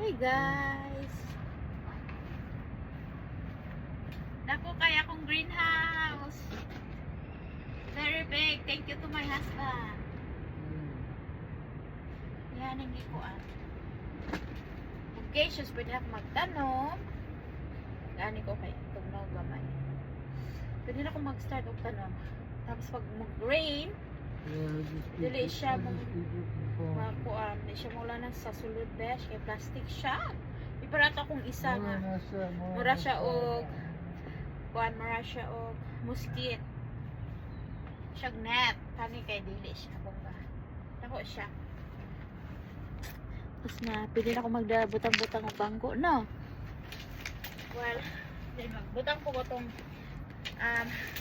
Hey guys! Naku, kaya akong greenhouse. Very big. Thank you to my husband. Yan ang ikuan. Okay, sus, pwede ako magtanom. Gani ko kay tugnaw gamay. Pwede na akong mag-start og tanom. Tapos pag mag-rain, dili siya makuan, di siya mula na sa sulod besh, kay plastic siya. Iparato akong isa nga. Mura siya og kuan, mura siya og mosquito. Siyag net. Kani kay dili siya bongga. Ako siya. Tapos na, pwede na ako magdabutang-butang og bangko, no? Well, magbutang ko itong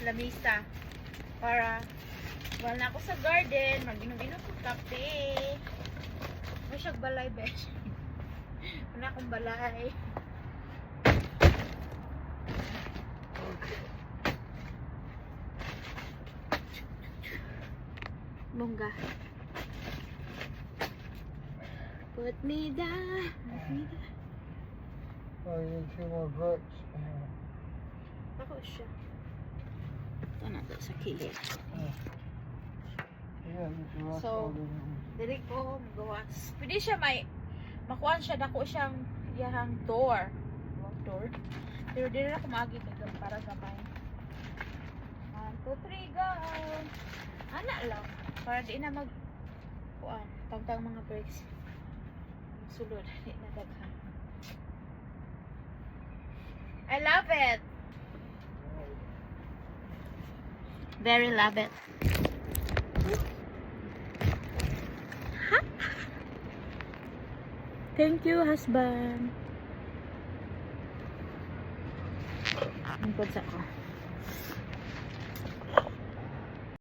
lamisa para wala na ako sa garden, mag-inom-inom ko kape. May siyag balay, besh. Wala akong balay. Bongga. Put me down. Put me down. Oh, you need two more bricks. Ako siya. Ito na to sa kilid. Yeah, you can rest So, all in. dili ko magawas. Pwede siya makuhaan siya, dako siyang iyahang door. Door. Pero dili na ako maagi kagam para gamay. 1, 2, 3, go! Ana lang. Para di na kuhaan. Pagtang mga breaks. Sulod. Di na daghan. I love it. Very love it. Thank you, husband. Ang sa ko.